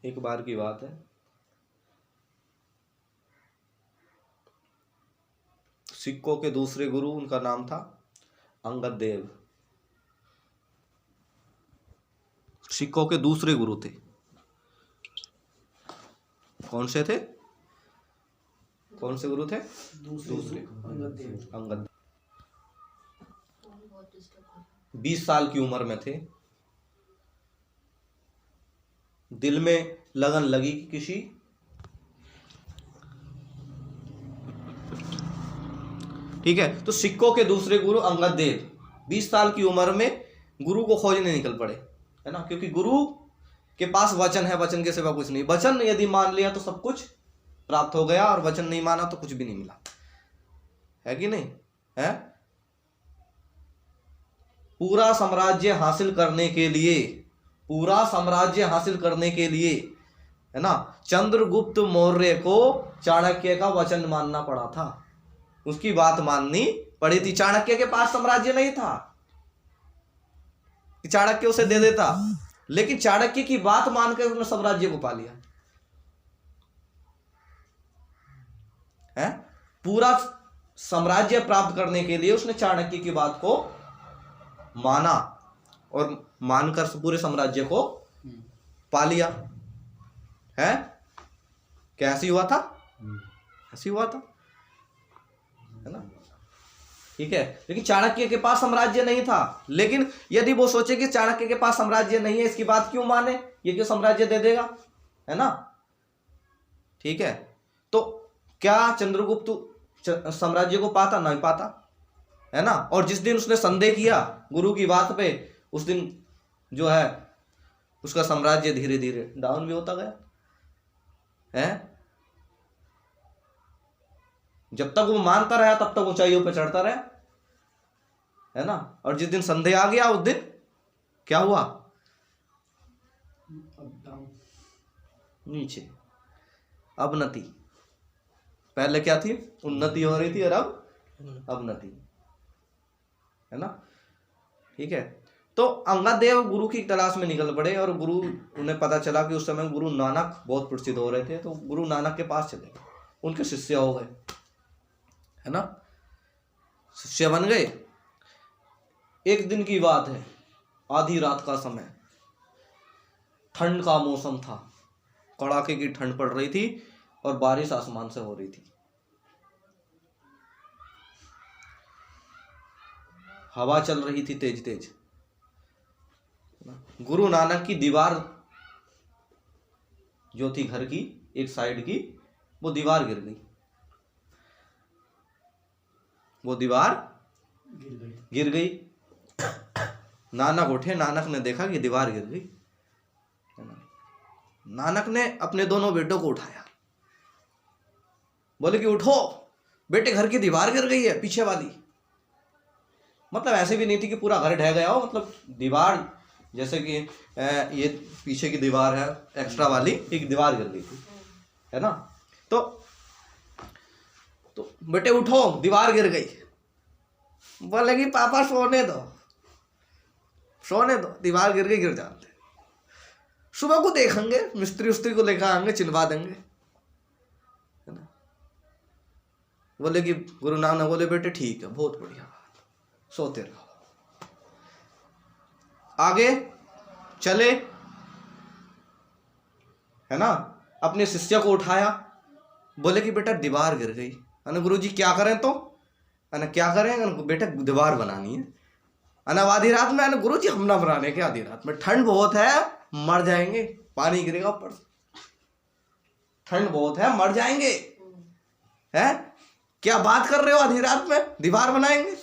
एक बार की बात है, सिक्कों के दूसरे गुरु, उनका नाम था अंगद देव। सिक्कों के दूसरे गुरु थे। कौन से थे? कौन से गुरु थे? दूसरे अंगद। 20 साल की उम्र में थे। दिल में लगन लगी कि किसी ठीक है, तो सिक्कों के दूसरे गुरु अंगद देव 20 साल की उम्र में गुरु को खोजने निकल पड़े, है ना, क्योंकि गुरु के पास वचन है, वचन के सिवा कुछ नहीं। वचन यदि मान लिया तो सब कुछ प्राप्त हो गया, और वचन नहीं माना तो कुछ भी नहीं मिला, है कि नहीं? है पूरा साम्राज्य हासिल करने के लिए, पूरा साम्राज्य हासिल करने के लिए, है ना, चंद्रगुप्त मौर्य को चाणक्य का वचन मानना पड़ा था, उसकी बात माननी पड़ी थी। चाणक्य के पास साम्राज्य नहीं था कि चाणक्य उसे दे देता, लेकिन चाणक्य की बात मानकर उसने साम्राज्य को पा लिया है। पूरा साम्राज्य प्राप्त करने के लिए उसने चाणक्य की बात को माना, और मानकर पूरे साम्राज्य को पा लिया है। कैसी हुआ था? ऐसी हुआ था, है ना, ठीक है। लेकिन चाणक्य के पास साम्राज्य नहीं था, लेकिन यदि वो सोचे कि चाणक्य के पास साम्राज्य नहीं है, इसकी बात क्यों माने, ये क्यों साम्राज्य दे देगा, है ना, ठीक है। तो क्या चंद्रगुप्त साम्राज्य को पाता? नहीं पाता, है ना। और जिस दिन उसने संदेह किया गुरु की बात पे, उस दिन जो है उसका साम्राज्य धीरे धीरे डाउन भी होता गया है। जब तक वो मानता रहा तब तक ऊंचाइयों पे चढ़ता रहा, है ना। और जिस दिन संदेह आ गया उस दिन क्या हुआ? नीचे, अवनति। पहले क्या थी? उन्नति हो रही थी, और अब अवनति, है ना, ठीक है। तो अंगद देव गुरु की तलाश में निकल पड़े, और गुरु, उन्हें पता चला कि उस समय गुरु नानक बहुत प्रसिद्ध हो रहे थे, तो गुरु नानक के पास चले, उनके शिष्य हो गए, है ना, शिष्य बन गए। एक दिन की बात है, आधी रात का समय, ठंड का मौसम था, कड़ाके की ठंड पड़ रही थी, और बारिश आसमान से हो रही थी। हवा चल रही थी तेज तेज। गुरु नानक की दीवार जो थी घर की एक साइड की, वो दीवार गिर गई, वो दीवार गिर गई। नानक उठे, नानक ने देखा कि दीवार गिर गई। नानक ने अपने दोनों बेटों को उठाया, बोले कि उठो बेटे, घर की दीवार गिर गई है पीछे वाली। मतलब ऐसे भी नहीं थी कि पूरा घर ढह गया हो, मतलब दीवार जैसे कि ये पीछे की दीवार है एक्स्ट्रा वाली, एक दीवार गिर गई थी, है ना। तो बेटे उठो, दीवार गिर गई। बोले कि पापा सोने दो, सोने दो, दीवार गिर गई, गिर जाते, सुबह को देखेंगे, मिस्त्री उस्त्री को लेकर आएंगे, चिनवा देंगे, है ना। बोले कि गुरु नानक बोले बेटे ठीक है, बहुत बढ़िया बात, सोते रहो। आगे चले, है ना, अपने शिष्य को उठाया, बोले कि बेटा दीवार गिर गई। अने गुरु जी क्या करें? तो अने क्या करें? बेटा दीवार बनानी है। अने आधी रात में? अने गुरु जी हम ना बनाने के, आधी रात में ठंड बहुत है, मर जाएंगे, पानी गिरेगा ऊपर से, ठंड बहुत है, मर जाएंगे, है क्या बात कर रहे हो, आधी रात में दीवार बनाएंगे,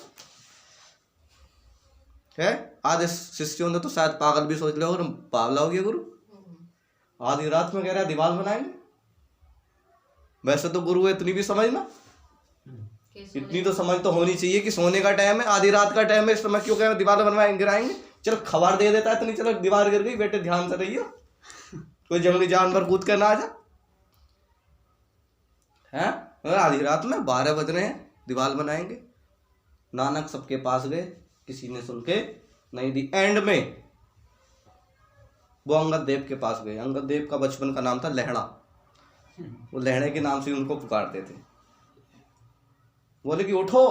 है। आधे शिष्यों ने तो शायद पागल भी सोच लिया होगा, पागल हो गया गुरु, आधी रात में कह रहा है दीवार बनाएंगे। वैसे तो गुरु है, इतनी भी समझ ना, इतनी तो समझ तो होनी चाहिए कि सोने का टाइम है, आधी रात का टाइम है, इस समय क्यों कह रहे दीवार बनवाएंगे, गिराएंगे। चल खबर दे देता है इतनी, चलो दीवार गिर गई बेटे ध्यान से रहिए, कोई जंगली जानवर कूद कर ना आ जा, है। आधी रात में 12 बज रहे हैं, दीवार बनाएंगे। नानक सबके पास गए, किसी ने सुन के नहीं दी। एंड में वो अंगद देव के पास गए। अंगद देव का बचपन का नाम था लहड़ा, वो लहड़े के नाम से उनको पुकारते थे। बोले कि उठो।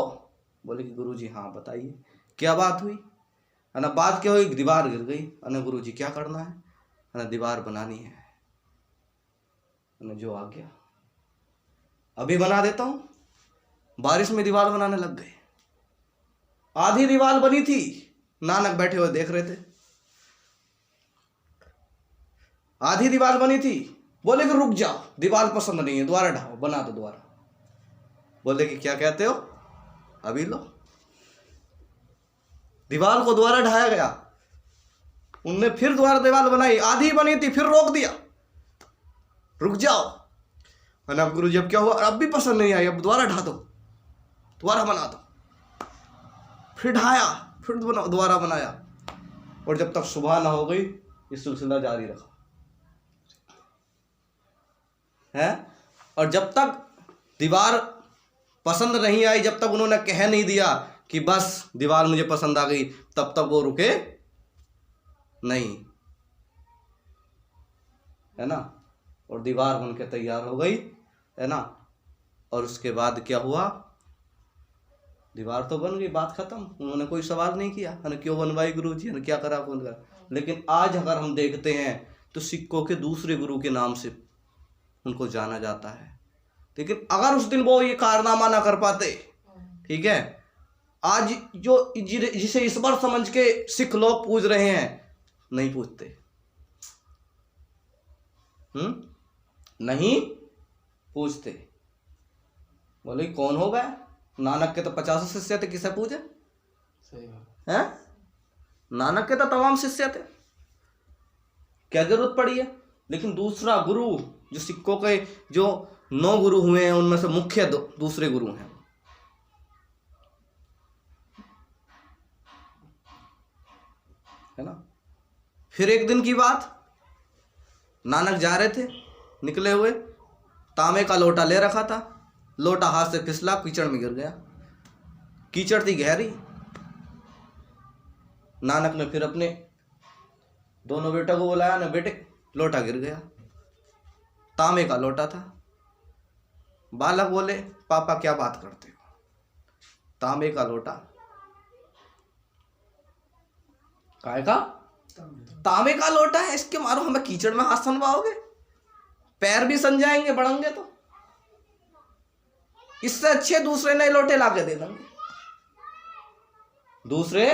बोले कि गुरुजी हाँ बताइए क्या बात हुई। है ना, बात क्या हुई, दीवार गिर गई। है ना, गुरुजी क्या करना है ना, दीवार बनानी है ना, जो आ गया अभी बना देता हूं। बारिश में दीवार बनाने लग गए। आधी दीवार बनी थी, नानक बैठे हुए देख रहे थे। आधी दीवार बनी थी, बोले कि रुक जाओ, दीवार पसंद नहीं है, दोबारा ढाओ, बना दो दोबारा। बोले कि क्या कहते हो, अभी लो। दीवार को दोबारा ढाया गया, उनने फिर दोबारा दीवार बनाई, आधी बनी थी, फिर रोक दिया, रुक जाओ। है ना, गुरु जब क्या हुआ, अब भी पसंद नहीं आई, अब दोबारा ढा दो, दोबारा बना दो। फिर ढाया, फिर दोबारा बनाया, और जब तक सुबह ना हो गई ये सिलसिला जारी रखा है। और जब तक दीवार पसंद नहीं आई, जब तक उन्होंने कह नहीं दिया कि बस दीवार मुझे पसंद आ गई, तब तक वो रुके नहीं। है ना, और दीवार बनके तैयार हो गई। है ना, और उसके बाद क्या हुआ, दीवार तो बन गई, बात खत्म। उन्होंने कोई सवाल नहीं किया है ना, क्यों बनवाई गुरु जी, क्या करा कौन करा। लेकिन आज अगर हम देखते हैं तो सिक्कों के दूसरे गुरु के नाम से उनको जाना जाता है। लेकिन अगर उस दिन वो ये कारनामा ना कर पाते, ठीक है, आज जो जिसे ईश्वर समझ के सिख लोग पूज रहे हैं, नहीं पूजते। नहीं पूजते। बोले कौन हो गए, नानक के तो 50 शिष्य थे, किसे पूजे। सही बात है, नानक के तो तमाम शिष्य थे, क्या जरूरत पड़ी है। लेकिन दूसरा गुरु जो सिक्कों के जो 9 गुरु हुए हैं, उनमें से मुख्य दूसरे गुरु हैं। है ना, फिर एक दिन की बात, नानक जा रहे थे, निकले हुए, तांबे का लोटा ले रखा था, लोटा हाथ से फिसला, कीचड़ में गिर गया। कीचड़ थी गहरी। नानक ने फिर अपने दोनों बेटों को बुलाया ना, बेटे लोटा गिर गया, तांबे का लोटा था। बालक बोले पापा क्या बात करते हो, तांबे का लोटा, काय का तांबे का लोटा है, इसके मारो हमें कीचड़ में हाथ सनवाओगे, पैर भी सन जाएंगे बढ़ेंगे तो। इससे अच्छे दूसरे नए लोटे लाके दे देंगे, दूसरे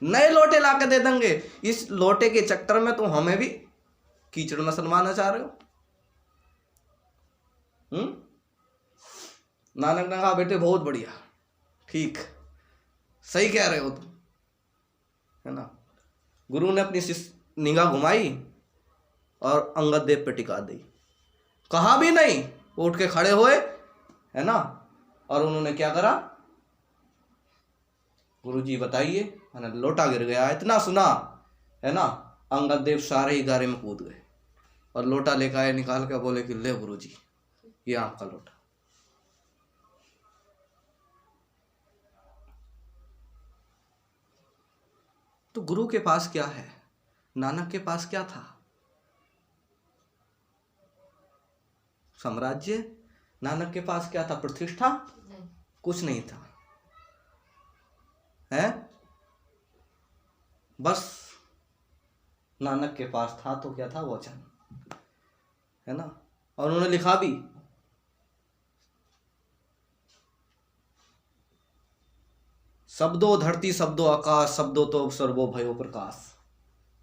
नए लोटे लाके दे देंगे। इस लोटे के चक्कर में तुम हमें भी कीचड़ में सनवाना चाह रहे हो। नानक ने कहा बेटे बहुत बढ़िया, ठीक सही कह रहे हो तुम। है ना, गुरु ने अपनी निगाह घुमाई और अंगद देव पे टिका दी, कहा भी नहीं, उठ के खड़े हुए। है ना, और उन्होंने क्या करा, गुरुजी बताइए। है ना, लोटा गिर गया, इतना सुना। है ना, अंगद देव सारे ही गारे में कूद गए और लोटा लेकर आए, निकाल कर बोले कि ले गुरुजी ये आपका लोटा। तो गुरु के पास क्या है, नानक के पास क्या था, साम्राज्य। नानक के पास क्या था, प्रतिष्ठा, कुछ नहीं था। है, बस नानक के पास था तो क्या था, वचन। है ना, और उन्होंने लिखा भी, शब्दों धरती शब्दों आकाश, शब्दों तो सर्वो भयो प्रकाश।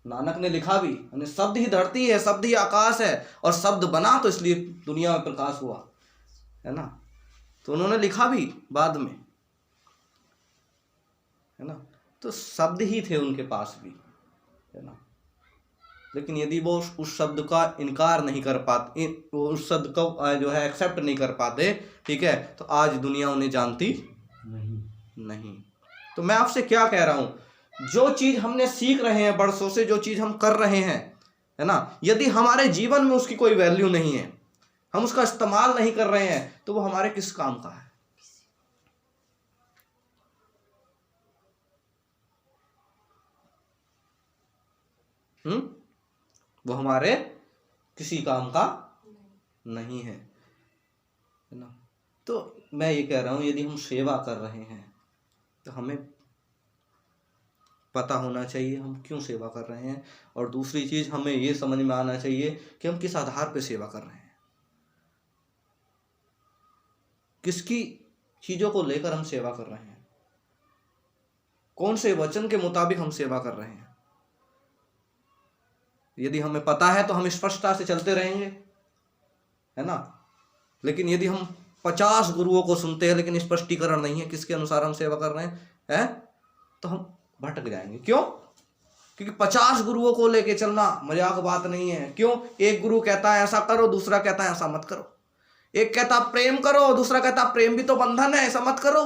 नानक ने लिखा भी, शब्द ही धरती है, शब्द ही आकाश है, और शब्द बना तो इसलिए दुनिया में प्रकाश हुआ। है ना, तो उन्होंने लिखा भी बाद में। है ना, तो शब्द ही थे उनके पास भी। है ना, लेकिन यदि वो उस शब्द का इनकार नहीं कर पाते, उस शब्द को जो है एक्सेप्ट नहीं कर पाते, ठीक है, तो आज दुनिया उन्हें जानती नहीं। तो मैं आपसे क्या कह रहा हूं, जो चीज हमने सीख रहे हैं बरसों से, जो चीज हम कर रहे हैं, है ना, यदि हमारे जीवन में उसकी कोई वैल्यू नहीं है, हम उसका इस्तेमाल नहीं कर रहे हैं, तो वो हमारे किस काम का है। वो हमारे किसी काम का नहीं है ना। तो मैं ये कह रहा हूं, यदि हम सेवा कर रहे हैं तो हमें पता होना चाहिए हम क्यों सेवा कर रहे हैं, और दूसरी चीज हमें ये समझ में आना चाहिए कि हम किस आधार पर सेवा कर रहे हैं, किसकी चीजों को लेकर हम सेवा कर रहे हैं, कौन से वचन के मुताबिक हम सेवा कर रहे हैं। यदि हमें पता है तो हम स्पष्टता से चलते रहेंगे, है ना। लेकिन यदि हम 50 गुरुओं को सुनते हैं लेकिन स्पष्टीकरण नहीं है किसके अनुसार हम सेवा कर रहे हैं, तो हम भटक जाएंगे। क्यों? क्योंकि 50 गुरुओं को लेके चलना मजाक बात नहीं है। क्यों? एक गुरु कहता है ऐसा करो, दूसरा कहता है ऐसा मत करो। एक कहता प्रेम करो, दूसरा कहता प्रेम भी तो बंधन है, ऐसा मत करो।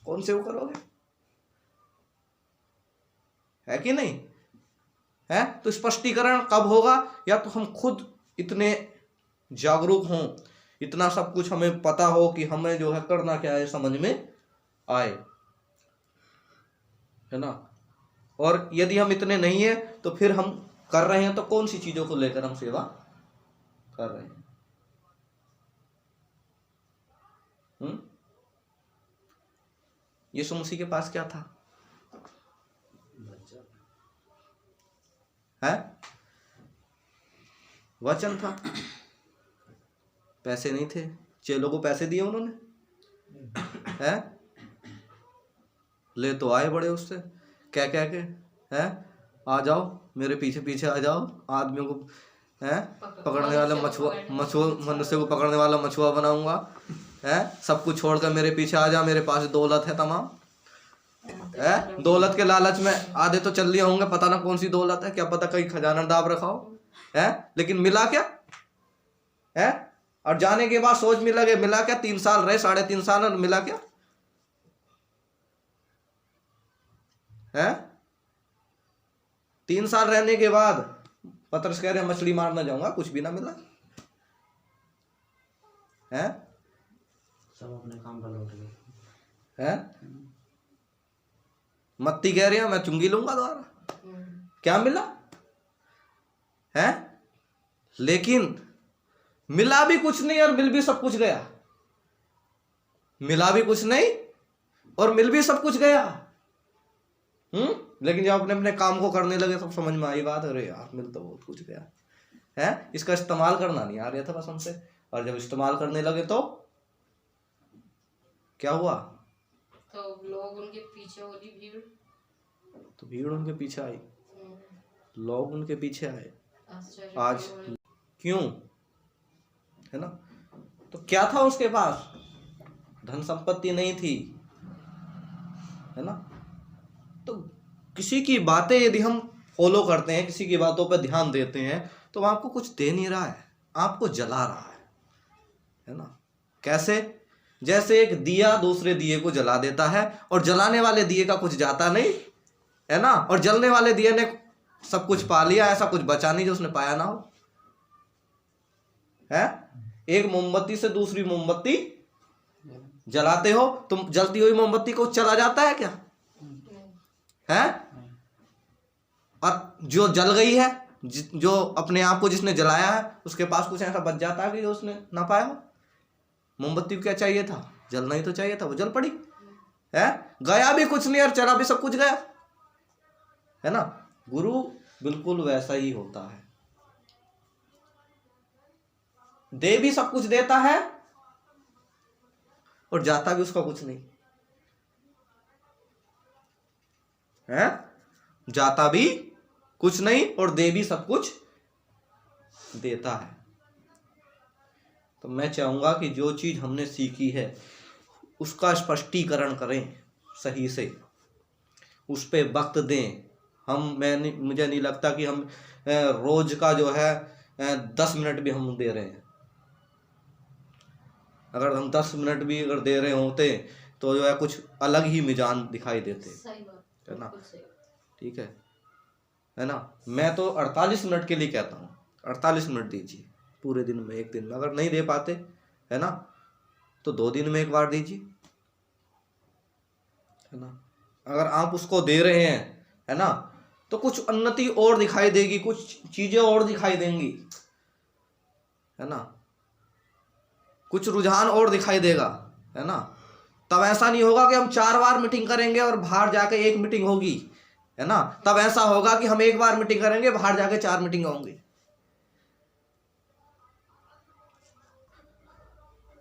कौन से वो करोगे? है कि नहीं है? तो स्पष्टीकरण कब होगा? या तो हम खुद इतने जागरूक हों, इतना सब कुछ हमें पता हो कि हमें जो है करना क्या है समझ में आए, है ना। और यदि हम इतने नहीं है तो फिर हम कर रहे हैं तो कौन सी चीजों को लेकर हम सेवा कर रहे हैं? यीशु मसीह के पास क्या था? है वचन था, पैसे नहीं थे। चेलों को पैसे दिए उन्होंने, है ले तो आए बड़े उससे क्या कह के, है आ जाओ मेरे पीछे पीछे आ जाओ, आदमियों को है पकड़ने वाला मछुआ मनुष्य को पकड़ने वाला मछुआ बनाऊंगा, है सब कुछ छोड़कर मेरे पीछे आ जा, मेरे पास दौलत है तमाम, है। दौलत के लालच में आधे तो चल लिए होंगे, पता ना कौन सी दौलत है, क्या पता कहीं खजाना दाब रखा हो, है। लेकिन मिला क्या है? और जाने के बाद सोच में लगे मिला क्या? 3 साल रहे, 3.5 साल, और मिला क्या है? 3 साल रहने के बाद पतरस कह रहे मछली मारना जाऊंगा, कुछ भी ना मिला, है सब अपने काम पर लौट गए, है। मत्ती कह रही है मैं चुंगी लूंगा दोबारा, क्या मिला है? लेकिन मिला भी कुछ नहीं और मिल भी सब कुछ गया, मिला भी कुछ नहीं और मिल भी सब कुछ गया। लेकिन जब अपने अपने काम को करने लगे सब समझ में आई बात, अरे यार मिल तो बहुत कुछ गया है, इसका इस्तेमाल करना नहीं आ रहा था बस हमसे। और जब इस्तेमाल करने लगे तो क्या हुआ? तो लोग उनके पीछे हो रही भीड़, तो भीड़ उनके पीछे आई, लोग उनके पीछे आए। आज क्यों? है ना। तो क्या था उसके पास? धन संपत्ति नहीं थी, है ना। तो किसी की बातें यदि हम फॉलो करते हैं, किसी की बातों पर ध्यान देते हैं, तो आपको कुछ दे नहीं रहा है, आपको जला रहा है ना। कैसे? जैसे एक दिया दूसरे दिए को जला देता है और जलाने वाले दिए का कुछ जाता नहीं, है ना। और जलने वाले दिए ने सब कुछ पा लिया, ऐसा कुछ बचा नहीं जो उसने पाया ना हो, है। एक मोमबत्ती से दूसरी मोमबत्ती जलाते हो, तुम जलती हुई मोमबत्ती को चला जाता है क्या? है। और जो जल गई है, जो अपने आप को जिसने जलाया है, उसके पास कुछ ऐसा बच जाता है कि जो उसने ना पाया हो। मोमबत्ती को क्या चाहिए था? जलना ही तो चाहिए था, वो जल पड़ी, है। गया भी कुछ नहीं और चला भी सब कुछ गया, है ना। गुरु बिल्कुल वैसा ही होता है, दे भी सब कुछ देता है और जाता भी उसका कुछ नहीं, है। जाता भी कुछ नहीं और दे भी सब कुछ देता है। तो मैं चाहूंगा कि जो चीज हमने सीखी है उसका स्पष्टीकरण करें सही से, उस पे वक्त दें। मुझे नहीं लगता कि हम रोज का जो है 10 मिनट भी हम दे रहे हैं। अगर हम 10 मिनट भी अगर दे रहे होते तो जो है कुछ अलग ही मिजान दिखाई देते, है ना। ठीक है ना। मैं तो 48 मिनट के लिए कहता हूँ, 48 मिनट दीजिए पूरे दिन में, एक दिन में। अगर नहीं दे पाते, है ना, तो 2 दिन में एक बार दीजिए, है ना। अगर आप उसको दे रहे हैं, है ना, तो कुछ उन्नति और दिखाई देगी, कुछ चीजें और दिखाई देंगी, है ना, कुछ रुझान और दिखाई देगा, है ना। तब ऐसा नहीं होगा कि हम 4 बार मीटिंग करेंगे और बाहर जाके 1 मीटिंग होगी, है ना। तब ऐसा होगा कि हम 1 बार मीटिंग करेंगे, बाहर जाके 4 मीटिंग होंगी।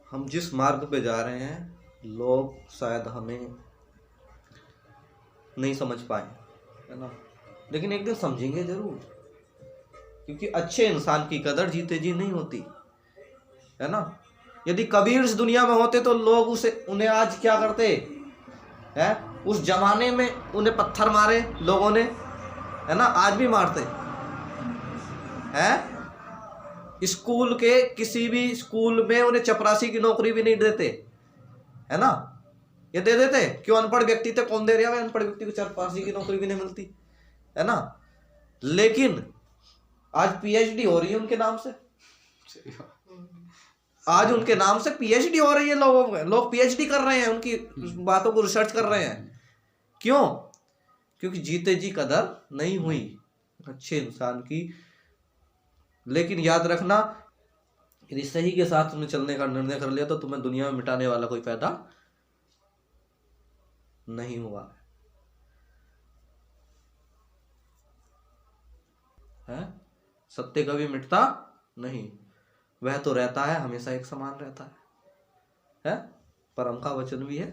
हम जिस मार्ग पे जा रहे हैं लोग शायद हमें नहीं समझ पाए, है ना, लेकिन एक दिन समझेंगे जरूर, क्योंकि अच्छे इंसान की कदर जीते जी नहीं होती, है ना। यदि कबीर इस दुनिया में होते तो लोग उन्हें आज क्या करते हैं, उस जमाने में उन्हें पत्थर मारे लोगों ने, है ना, आज भी मारते हैं। स्कूल के किसी भी स्कूल में उन्हें चपरासी की नौकरी भी नहीं देते, है ना। ये दे देते क्यों? अनपढ़ व्यक्ति थे, कौन दे रहा है अनपढ़ व्यक्ति को चपरासी की नौकरी भी नहीं मिलती, है ना। लेकिन आज पीएचडी हो रही है उनके नाम से, आज उनके नाम से पीएचडी हो रही है, लोग पीएचडी कर रहे हैं, उनकी बातों को रिसर्च कर रहे हैं। क्यों? क्योंकि जीते जी कदर नहीं हुई अच्छे इंसान की। लेकिन याद रखना, यदि सही के साथ तुमने चलने का निर्णय कर लिया तो तुम्हें दुनिया में मिटाने वाला कोई पैदा नहीं हुआ है। सत्य कभी मिटता नहीं, वह तो रहता है, हमेशा एक समान रहता है? परम का वचन भी है?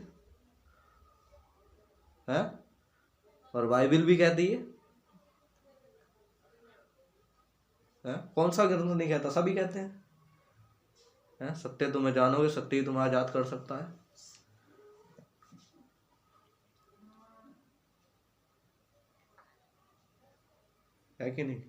और बाइबल भी कहती है? कौन सा ग्रंथ नहीं कहता? सभी कहते हैं, सत्य तुम्हें जानोगे, सत्य ही तुम्हें आजाद कर सकता है कि नहीं?